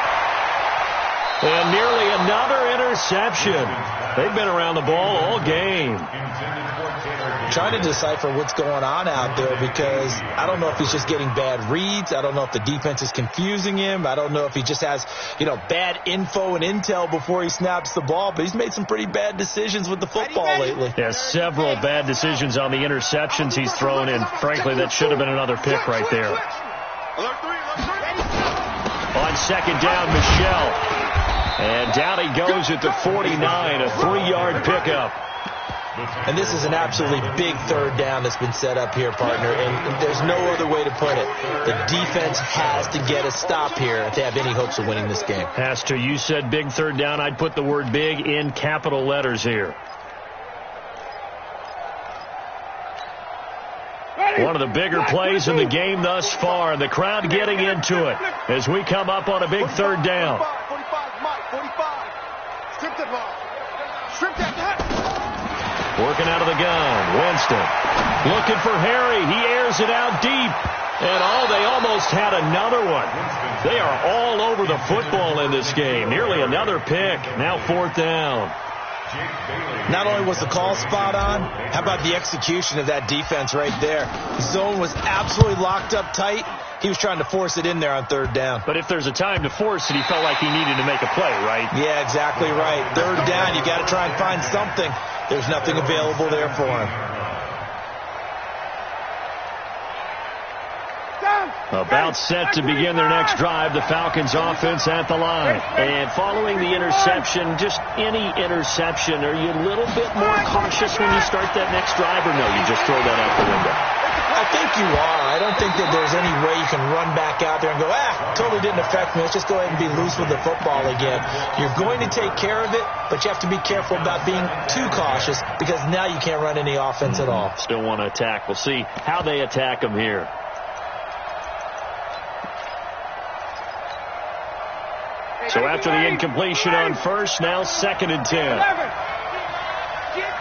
And nearly another interception. They've been around the ball all game. Trying to decipher what's going on out there because I don't know if he's just getting bad reads. I don't know if the defense is confusing him. I don't know if he just has, bad info and intel before he snaps the ball. But he's made some pretty bad decisions with the football lately. Yeah, several bad decisions on the interceptions he's thrown in. Frankly, that should have been another pick right there. On 2nd down, Michelle. And down he goes at the 49, a 3-yard pickup. And this is an absolutely big third down that's been set up here, partner, and there's no other way to put it. The defense has to get a stop here if they have any hopes of winning this game. Has to. You said big third down. I'd put the word big in capital letters here. One of the bigger plays in the game thus far, and the crowd getting into it as we come up on a big third down. 45, Mike, 45. Strip the ball. Strip that. Working out of the gun, Winston looking for Harry. He airs it out deep. And they almost had another one. They are all over the football in this game. Nearly another pick. Now fourth down. Not only was the call spot on, how about the execution of that defense right there? The zone was absolutely locked up tight. He was trying to force it in there on third down. But if there's a time to force it, he felt like he needed to make a play, right? Yeah, exactly right. Third down, you got to try and find something. There's nothing available there for him. About set to begin their next drive, the Falcons offense at the line. And following the interception, just any interception, are you a little bit more cautious when you start that next drive, or no, you just throw that out the window? I think you are. I don't think that there's any way you can run back out there and go, totally didn't affect me. Let's just go ahead and be loose with the football again. You're going to take care of it, but you have to be careful about being too cautious because now you can't run any offense at all. Still want to attack. We'll see how they attack them here. So after the incompletion on first, now 2nd and 10. Get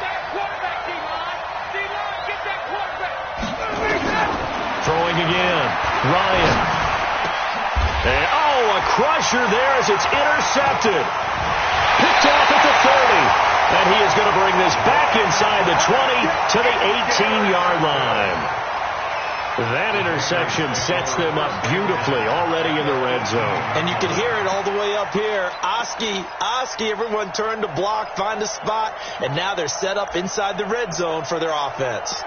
that quarterback, D-line. D-line, get that quarterback. Throwing again. Ryan. And, a crusher there as it's intercepted. Picked off at the 30. And he is going to bring this back inside the 20 to the 18-yard line. That interception sets them up beautifully already in the red zone. And you can hear it all the way up here. Oski, everyone turned to block, find a spot, and now they're set up inside the red zone for their offense.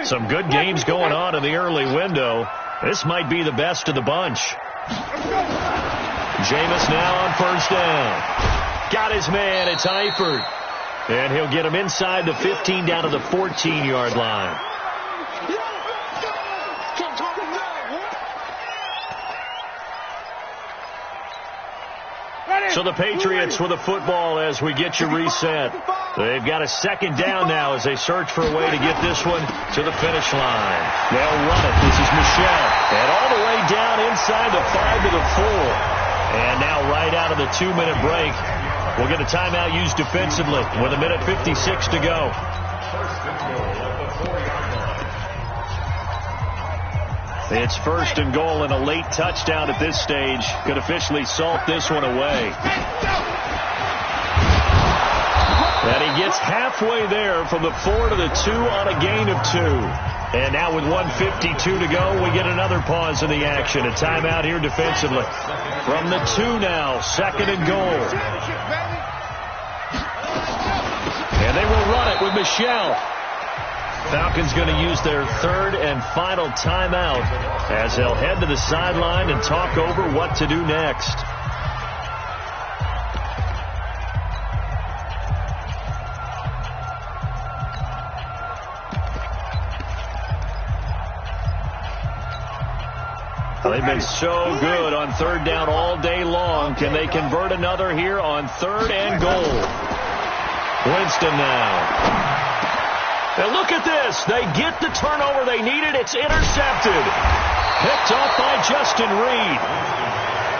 Some good games going on in the early window. This might be the best of the bunch. Jameis now on first down. Got his man. It's Eifert. And he'll get him inside the 15 down to the 14-yard line. So the Patriots with the football as we get you reset. They've got a 2nd down now as they search for a way to get this one to the finish line. They'll run it. This is Michel. And all the way down inside the 5 to the 4. And now right out of the 2-minute break, we'll get a timeout used defensively with 1:56 to go. It's 1st and goal, and a late touchdown at this stage could officially salt this one away. And he gets halfway there from the 4 to the 2 on a gain of 2. And now with 1:52 to go, we get another pause in the action. A timeout here defensively. From the 2 now, 2nd and goal. And they will run it with Michel. Falcons going to use their 3rd and final timeout as they'll head to the sideline and talk over what to do next. They've been so good on 3rd down all day long. Can they convert another here on 3rd and goal? Winston now. And look at this. They get the turnover they needed. It's intercepted. Picked off by Justin Reed.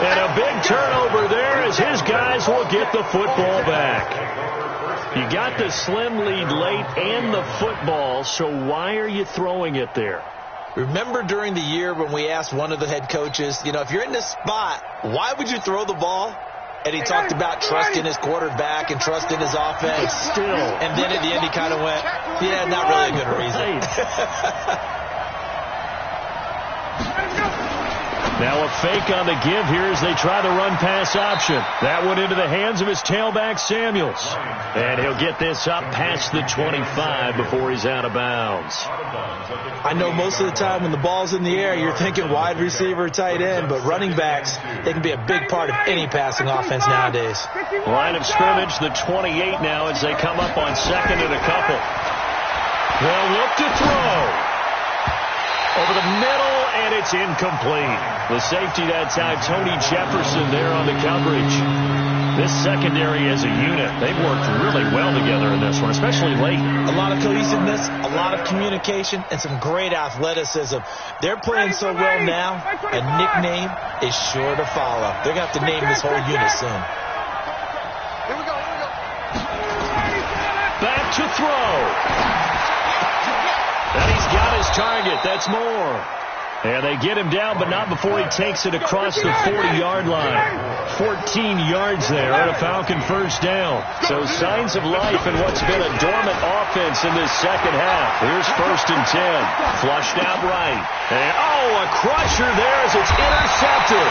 And a big turnover there as his guys will get the football back. You got the slim lead late and the football, so why are you throwing it there? Remember during the year when we asked one of the head coaches, if you're in this spot, why would you throw the ball? And he talked about trusting his quarterback and trusting his offense. Still. And then at the end he kind of went, yeah, not really a good reason. Now a fake on the give here as they try the run-pass option. That went into the hands of his tailback, Samuels. And he'll get this up past the 25 before he's out of bounds. I know most of the time when the ball's in the air, you're thinking wide receiver, tight end, but running backs, they can be a big part of any passing offense nowadays. Line of scrimmage, the 28 now as they come up on second and a couple. They'll look to throw. Over the middle, and it's incomplete. The safety that time, Tony Jefferson there on the coverage. This secondary as a unit, they've worked really well together in this one, especially late. A lot of cohesiveness, a lot of communication, and some great athleticism. They're playing so well now, a nickname is sure to follow. They're going to have to name this whole unit soon. Here we go. Back to throw. And he's got his target. That's more. And they get him down, but not before he takes it across the 40-yard line. 14 yards there and a Falcon first down. So signs of life in what's been a dormant offense in this second half. Here's 1st and 10. Flushed out right. And, a crusher there as it's intercepted.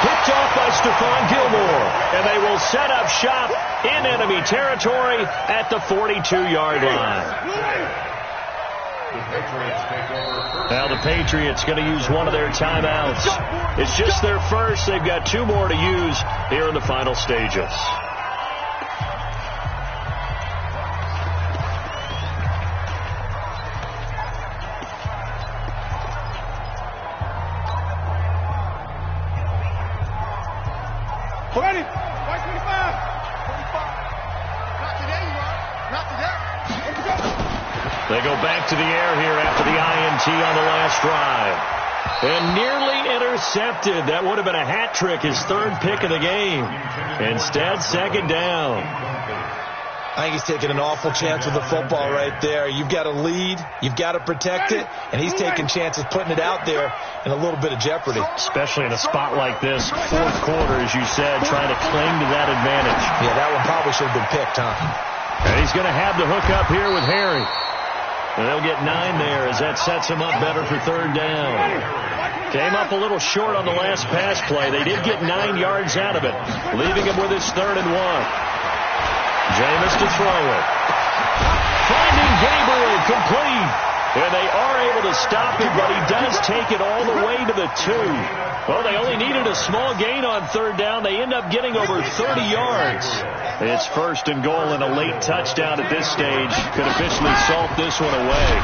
Picked off by Stephon Gilmore. And they will set up shop in enemy territory at the 42-yard line. Now the Patriots going to use one of their timeouts. It's just their first. They've got 2 more to use here in the final stages. Ready? 25. Not today, you are. Not today. They go back to the air here after the INT on the last drive. And nearly intercepted. That would have been a hat trick, his 3rd pick of the game. Instead, 2nd down. I think he's taking an awful chance with the football right there. You've got to lead, you've got to protect it, and he's taking chances putting it out there in a little bit of jeopardy. Especially in a spot like this, 4th quarter, as you said, trying to cling to that advantage. Yeah, that one probably should have been picked, huh? And he's going to have the hook up here with Harry. And they'll get 9 there as that sets him up better for 3rd down. Came up a little short on the last pass play. They did get 9 yards out of it, leaving him with his 3rd and 1. Jameis to throw it. Finding Gabriel complete. And they are able to stop him, but he does take it all the way to the 2. Well, they only needed a small gain on 3rd down. They end up getting over 30 yards. It's 1st and goal, and a late touchdown at this stage could officially salt this one away.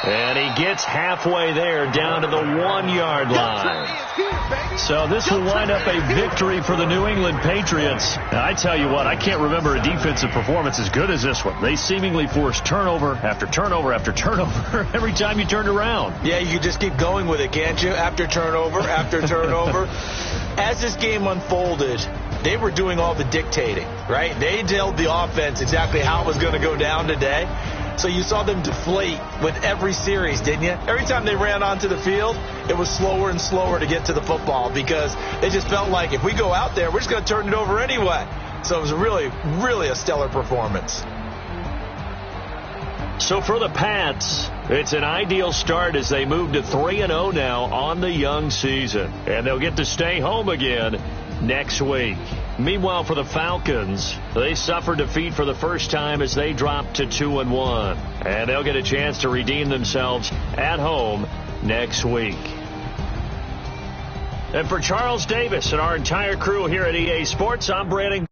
And he gets halfway there, down to the 1-yard line. So this will wind up a victory for the New England Patriots. Now, I tell you what, I can't remember a defensive performance as good as this one. They seemingly forced turnover after turnover after turnover every time you turned around. Yeah, you can just keep going with it, can't you? After turnover, after turnover. As this game unfolded, they were doing all the dictating, right? They told the offense exactly how it was going to go down today. So you saw them deflate with every series, didn't you? Every time they ran onto the field, it was slower and slower to get to the football because they just felt like if we go out there, we're just going to turn it over anyway. So it was really, really a stellar performance. So for the Pats, it's an ideal start as they move to 3-0 now on the young season. And they'll get to stay home again next week. Meanwhile, for the Falcons, they suffered defeat for the first time as they dropped to 2-1. And they'll get a chance to redeem themselves at home next week. And for Charles Davis and our entire crew here at EA Sports, I'm Brandon.